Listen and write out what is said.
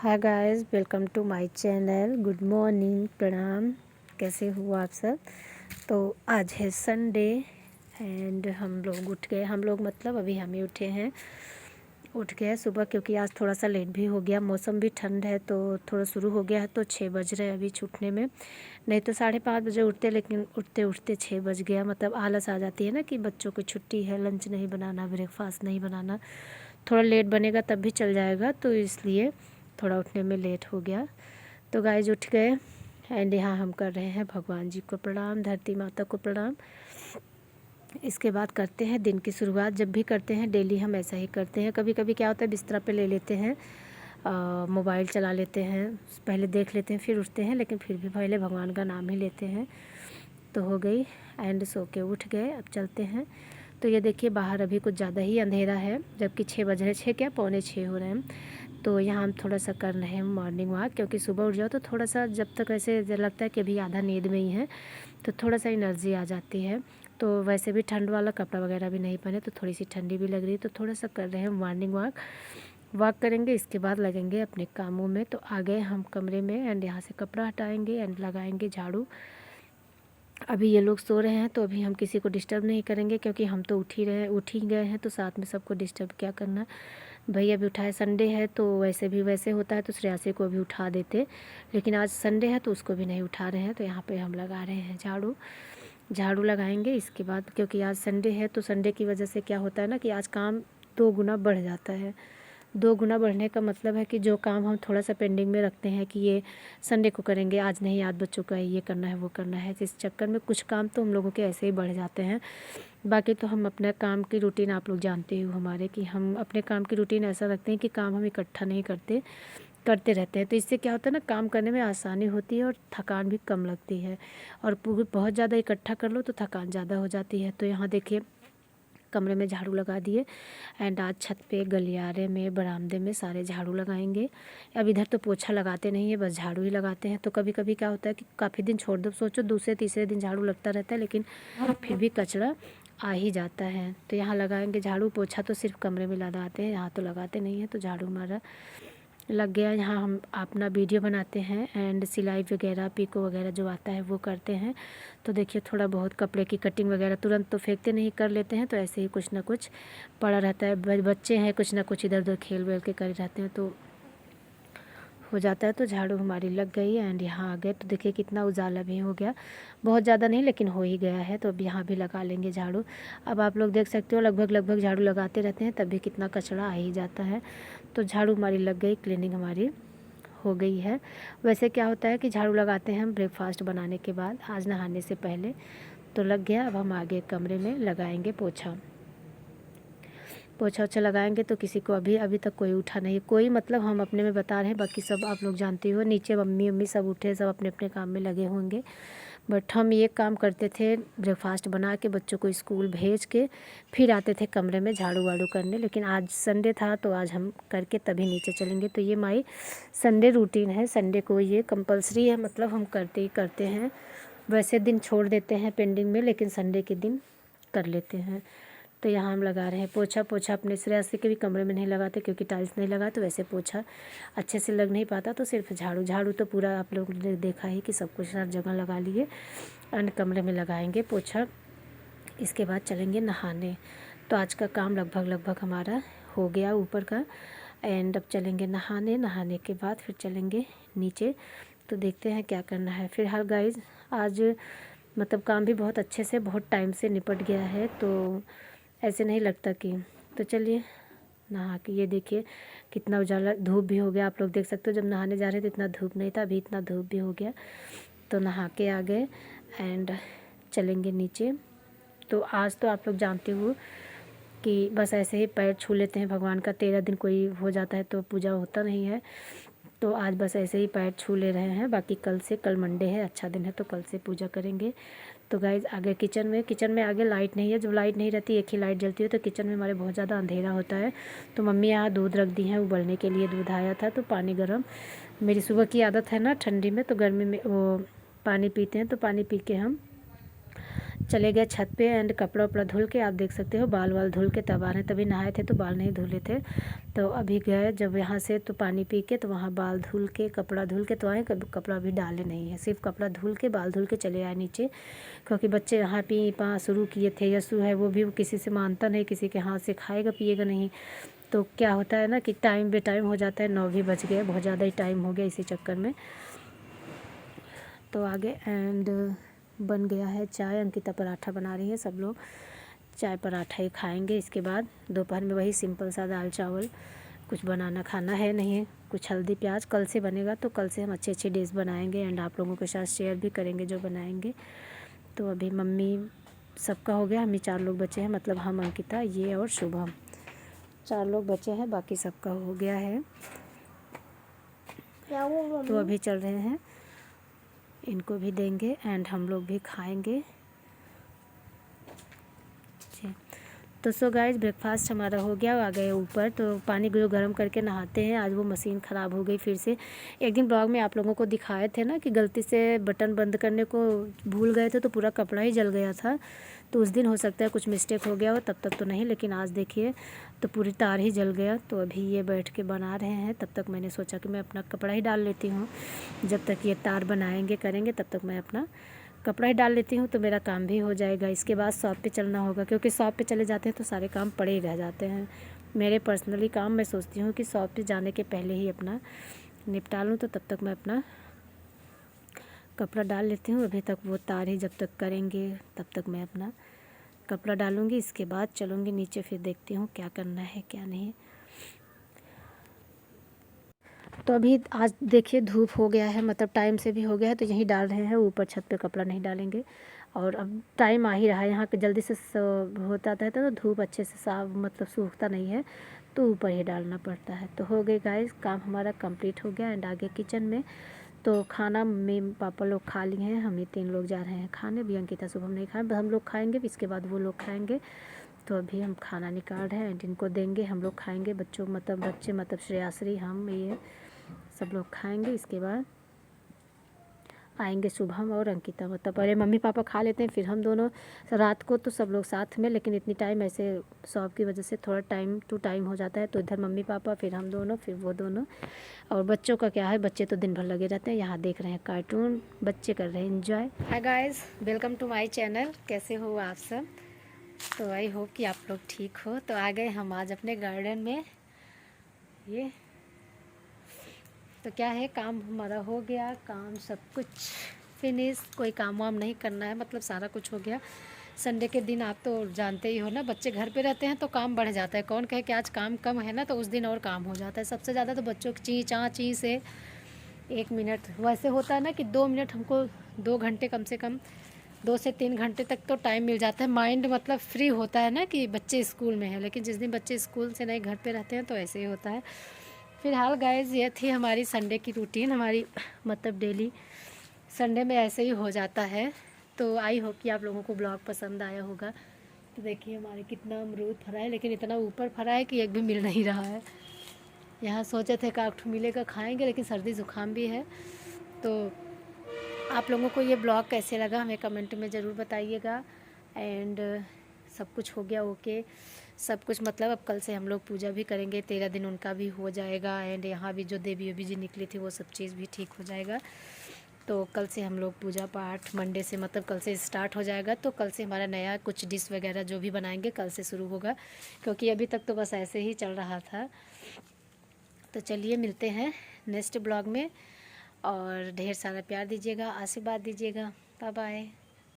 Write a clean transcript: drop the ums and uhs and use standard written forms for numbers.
Hi guys, welcome to my channel. Good morning, प्रणाम। कैसे हो आप सब? तो आज है संडे एंड हम लोग उठ गए। हम लोग मतलब अभी हम ही उठ गए सुबह, क्योंकि आज थोड़ा सा लेट भी हो गया। मौसम भी ठंड है तो थोड़ा शुरू हो गया है, तो 6 बज रहे हैं अभी छूटने में। नहीं तो 5:30 बजे उठते, लेकिन उठते उठते 6 बज गया। मतलब आलस आ जाती है ना कि बच्चों की छुट्टी है, लंच नहीं बनाना, ब्रेकफास्ट नहीं बनाना। थोड़ा लेट बनेगा तब भी चल जाएगा, तो इसलिए थोड़ा उठने में लेट हो गया। तो गाइस उठ गए एंड यहाँ हम कर रहे हैं भगवान जी को प्रणाम, धरती माता को प्रणाम। इसके बाद करते हैं दिन की शुरुआत। जब भी करते हैं डेली हम ऐसा ही करते हैं। कभी कभी क्या होता है, बिस्तरा पे ले लेते हैं, मोबाइल चला लेते हैं, पहले देख लेते हैं फिर उठते हैं, लेकिन फिर भी पहले भगवान का नाम ही लेते हैं। तो हो गई एंड सो के उठ गए। अब चलते हैं। तो ये देखिए बाहर अभी कुछ ज़्यादा ही अंधेरा है, जबकि 6 बज रहे, 6 क्या पौने 6 हो रहे हैं। तो यहाँ हम थोड़ा सा कर रहे हैं मॉर्निंग वॉक, क्योंकि सुबह उठ जाओ तो थोड़ा सा जब तक ऐसे लगता है कि अभी आधा नींद में ही है, तो थोड़ा सा एनर्जी आ जाती है। तो वैसे भी ठंड वाला कपड़ा वगैरह भी नहीं पहने, तो थोड़ी सी ठंडी भी लग रही है, तो थोड़ा सा कर रहे हैं मॉर्निंग वॉक करेंगे। इसके बाद लगेंगे अपने कामों में। तो आ गए हम कमरे में एंड यहाँ से कपड़ा हटाएंगे एंड लगाएंगे झाड़ू। अभी ये लोग सो रहे हैं तो अभी हम किसी को डिस्टर्ब नहीं करेंगे, क्योंकि हम तो उठ ही गए हैं, तो साथ में सबको डिस्टर्ब क्या करना। भैया भी उठाए, संडे है तो वैसे होता है तो श्रेयासी को भी उठा देते, लेकिन आज संडे है तो उसको भी नहीं उठा रहे हैं। तो यहाँ पे हम लगा रहे हैं झाड़ू लगाएंगे। इसके बाद क्योंकि आज संडे है, तो संडे की वजह से क्या होता है ना कि आज काम 2 गुना बढ़ जाता है। 2 गुना बढ़ने का मतलब है कि जो काम हम थोड़ा सा पेंडिंग में रखते हैं कि ये संडे को करेंगे, आज नहीं, आज बच्चों का ये करना है वो करना है, तो इस चक्कर में कुछ काम तो हम लोगों के ऐसे ही बढ़ जाते हैं। बाकी तो हम अपना काम की रूटीन, आप लोग जानते हो हमारे, कि हम अपने काम की रूटीन ऐसा रखते हैं कि काम हम इकट्ठा नहीं करते रहते हैं। तो इससे क्या होता है ना, काम करने में आसानी होती है और थकान भी कम लगती है। और बहुत ज़्यादा इकट्ठा कर लो तो थकान ज़्यादा हो जाती है। तो यहाँ देखिए कमरे में झाड़ू लगा दिए एंड आज छत पे, गलियारे में, बरामदे में सारे झाड़ू लगाएंगे। अब इधर तो पोछा लगाते नहीं है, बस झाड़ू ही लगाते हैं। तो कभी कभी क्या होता है कि काफ़ी दिन छोड़ दो, सोचो दूसरे तीसरे दिन झाड़ू लगता रहता है, लेकिन फिर भी कचरा आ ही जाता है। तो यहाँ लगाएंगे झाड़ू। पोछा तो सिर्फ कमरे में लगाते हैं, यहाँ तो लगाते नहीं हैं। तो झाड़ू हमारा लग गया। यहाँ हम अपना वीडियो बनाते हैं एंड सिलाई वगैरह, पिको वगैरह जो आता है वो करते हैं। तो देखिए थोड़ा बहुत कपड़े की कटिंग वगैरह तुरंत तो फेंकते नहीं, कर लेते हैं। तो ऐसे ही कुछ ना कुछ पड़ा रहता है, बच्चे हैं कुछ ना कुछ इधर उधर खेल वेल के कर रहते हैं, तो हो जाता है। तो झाड़ू हमारी लग गई एंड यहाँ आ गए। तो देखिए कितना उजाला भी हो गया, बहुत ज़्यादा नहीं लेकिन हो ही गया है। तो अब यहाँ भी लगा लेंगे झाड़ू। अब आप लोग देख सकते हो लगभग झाड़ू लगाते रहते हैं, तब भी कितना कचरा आ ही जाता है। तो झाड़ू हमारी लग गई, क्लीनिंग हमारी हो गई है। वैसे क्या होता है कि झाड़ू लगाते हैं हम ब्रेकफास्ट बनाने के बाद, आज नहाने से पहले। तो लग गया। अब हम आगे कमरे में लगाएंगे पोछा ओछा लगाएंगे। तो किसी को अभी तक कोई उठा नहीं, कोई मतलब हम अपने में बता रहे हैं, बाकी सब आप लोग जानते हो, नीचे मम्मी सब उठे, सब अपने अपने काम में लगे होंगे। बट हम ये काम करते थे, ब्रेकफास्ट बना के बच्चों को स्कूल भेज के फिर आते थे कमरे में झाड़ू वाड़ू करने। लेकिन आज संडे था तो आज हम करके तभी नीचे चलेंगे। तो ये माई संडे रूटीन है, संडे को ये कंपलसरी है, मतलब हम करते ही करते हैं। वैसे दिन छोड़ देते हैं पेंडिंग में, लेकिन संडे के दिन कर लेते हैं। तो यहाँ हम लगा रहे हैं पोछा अपने श्रेयसी के भी कमरे में नहीं लगाते, क्योंकि टाइल्स नहीं लगा, तो वैसे पोछा अच्छे से लग नहीं पाता। तो सिर्फ झाड़ू तो पूरा आप लोगों ने देखा ही कि सब कुछ हर जगह लगा लिए एंड कमरे में लगाएंगे पोछा। इसके बाद चलेंगे नहाने। तो आज का काम लगभग हमारा हो गया ऊपर का एंड अब चलेंगे नहाने के बाद फिर चलेंगे नीचे। तो देखते हैं क्या करना है। फिलहाल गाइज आज मतलब काम भी बहुत अच्छे से, बहुत टाइम से निपट गया है, तो ऐसे नहीं लगता कि। तो चलिए नहा के, ये देखिए कितना उजाला, धूप भी हो गया, आप लोग देख सकते हो। जब नहाने जा रहे थे इतना धूप नहीं था, अभी इतना धूप भी हो गया। तो नहा के आ गए एंड चलेंगे नीचे। तो आज तो आप लोग जानते हो कि बस ऐसे ही पैर छू लेते हैं भगवान का। 13 दिन कोई हो जाता है तो पूजा होता नहीं है, तो आज बस ऐसे ही पैर छू ले रहे हैं। बाकी कल मंडे है, अच्छा दिन है, तो कल से पूजा करेंगे। तो गाइज आगे किचन में आगे लाइट नहीं है। जब लाइट नहीं रहती, एक ही लाइट जलती है, तो किचन में हमारे बहुत ज़्यादा अंधेरा होता है। तो मम्मी यहाँ दूध रख दी है उबलने के लिए, दूध आया था तो पानी गर्म, मेरी सुबह की आदत है ना ठंडी में, तो गर्मी में वो पानी पीते हैं, तो पानी पी के हम चले गए छत पे एंड कपड़ा उपड़ा धुल के, आप देख सकते हो बाल वाल धुल के तब आ रहे हैं। तभी नहाए थे तो बाल नहीं धुले थे, तो अभी गए जब यहाँ से तो पानी पी के तो वहाँ बाल धुल के कपड़ा धुल के तो आए, कपड़ा भी डाले नहीं है, सिर्फ कपड़ा धुल के बाल धुल के चले आए नीचे। क्योंकि बच्चे यहाँ पी पा शुरू किए थे, यसु है वो भी किसी से मानता नहीं, किसी के हाथ से खाएगा पिएगा नहीं। तो क्या होता है ना कि टाइम बे टाइम हो जाता है, 9 भी बज गए, बहुत ज़्यादा ही टाइम हो गया इसी चक्कर में। तो आगे एंड बन गया है चाय, अंकिता पराठा बना रही है, सब लोग चाय पराठा ही खाएंगे। इसके बाद दोपहर में वही सिंपल सा दाल चावल, कुछ बनाना खाना है नहीं, कुछ हल्दी प्याज कल से बनेगा, तो कल से हम अच्छी अच्छी डिश बनाएंगे एंड आप लोगों के साथ शेयर भी करेंगे जो बनाएंगे। तो अभी मम्मी सबका हो गया, हम ही 4 लोग बचे हैं, मतलब हम, अंकिता, ये और शुभम, 4 लोग बचे हैं, बाकी सबका हो गया है। तो अभी चल रहे हैं, इनको भी देंगे एंड हम लोग भी खाएंगे। तो सो गाइस ब्रेकफास्ट हमारा हो गया, आ गए ऊपर, तो पानी जो गर्म करके नहाते हैं। आज वो मशीन ख़राब हो गई फिर से। एक दिन ब्लॉग में आप लोगों को दिखाए थे ना कि गलती से बटन बंद करने को भूल गए थे तो पूरा कपड़ा ही जल गया था। तो उस दिन हो सकता है कुछ मिस्टेक हो गया हो, तब तक तो नहीं, लेकिन आज देखिए तो पूरी तार ही जल गया। तो अभी ये बैठ के बना रहे हैं, तब तक मैंने सोचा कि मैं अपना कपड़ा ही डाल लेती हूँ। जब तक ये तार बनाएंगे करेंगे तब तक मैं अपना कपड़ा ही डाल लेती हूँ, तो मेरा काम भी हो जाएगा। इसके बाद शॉप पे चलना होगा, क्योंकि शॉप पे चले जाते हैं तो सारे काम पड़े ही रह जाते हैं। मेरे पर्सनली काम मैं सोचती हूँ कि शॉप पे जाने के पहले ही अपना निपटा लूँ, तो तब तक मैं अपना कपड़ा डाल लेती हूँ। अभी तक वो तार ही जब तक करेंगे तब तक मैं अपना कपड़ा डालूँगी। इसके बाद चलूँगी नीचे, फिर देखती हूँ क्या करना है क्या नहीं। तो अभी आज देखिए धूप हो गया है, मतलब टाइम से भी हो गया है, तो यहीं डाल रहे हैं, ऊपर छत पे कपड़ा नहीं डालेंगे। और अब टाइम आ ही रहा है, यहाँ पे जल्दी से होता है तो धूप अच्छे से साफ मतलब सूखता नहीं है, तो ऊपर ही डालना पड़ता है। तो हो गए गाइस, काम हमारा कंप्लीट हो गया एंड आगे किचन में तो खाना मम्मी पापा लोग खा लिए हैं, हम ही 3 लोग जा रहे हैं खाने। भी अंकिता शुभम नहीं खाए, हम लोग खाएंगे, इसके बाद वो लोग खाएंगे। तो अभी हम खाना निकाल रहे हैं एंड इनको देंगे, हम लोग खाएंगे, बच्चे मतलब श्रेयाश्री, हम ये सब लोग खाएंगे। इसके बाद आएंगे शुभम और अंकिता, मतलब पहले मम्मी पापा खा लेते हैं फिर हम दोनों, रात को तो सब लोग साथ में, लेकिन इतनी टाइम ऐसे शॉप की वजह से थोड़ा टाइम टू टाइम हो जाता है, तो इधर मम्मी पापा फिर हम दोनों फिर वो दोनों। और बच्चों का क्या है, बच्चे तो दिन भर लगे रहते हैं, यहाँ देख रहे हैं कार्टून, बच्चे कर रहे हैं enjoy. Hi guys, welcome to my channel, कैसे हो आप सब। तो आई होप कि आप लोग ठीक हो। तो आ गए हम आज अपने गार्डन में, ये तो क्या है, काम हमारा हो गया, काम सब कुछ फिनिश, कोई काम वाम नहीं करना है, मतलब सारा कुछ हो गया। संडे के दिन आप तो जानते ही हो ना, बच्चे घर पे रहते हैं तो काम बढ़ जाता है। कौन कहे कि आज काम कम है ना, तो उस दिन और काम हो जाता है। सबसे ज़्यादा तो बच्चों की ची चाँ ची से 1 मिनट, वैसे होता है ना कि 2 मिनट, हमको 2 घंटे कम से कम 2 से 3 घंटे तक तो टाइम मिल जाता है। माइंड मतलब फ्री होता है ना कि बच्चे स्कूल में हैं, लेकिन जिस दिन बच्चे स्कूल से नहीं घर पे रहते हैं तो ऐसे ही होता है। फ़िलहाल गाइज़ ये थी हमारी संडे की रूटीन, हमारी मतलब डेली संडे में ऐसे ही हो जाता है। तो आई होप कि आप लोगों को ब्लॉग पसंद आया होगा। तो देखिए हमारे कितना अमरूद फरा है, लेकिन इतना ऊपर फरा है कि एक भी मिल नहीं रहा है। यहाँ सोचे थे काठ मिलेगा खाएंगे, लेकिन सर्दी ज़ुकाम भी है। तो आप लोगों को ये ब्लॉग कैसे लगा हमें कमेंट में ज़रूर बताइएगा। एंड सब कुछ हो गया ओके, सब कुछ मतलब अब कल से हम लोग पूजा भी करेंगे, 13 दिन उनका भी हो जाएगा। एंड यहाँ भी जो देवी जी निकली थी वो सब चीज़ भी ठीक हो जाएगा। तो कल से हम लोग पूजा पाठ मंडे से, मतलब कल से स्टार्ट हो जाएगा। तो कल से हमारा नया कुछ डिश वगैरह जो भी बनाएंगे कल से शुरू होगा, क्योंकि अभी तक तो बस ऐसे ही चल रहा था। तो चलिए मिलते हैं नेक्स्ट ब्लॉग में, और ढेर सारा प्यार दीजिएगा, आशीर्वाद दीजिएगा। Bye bye.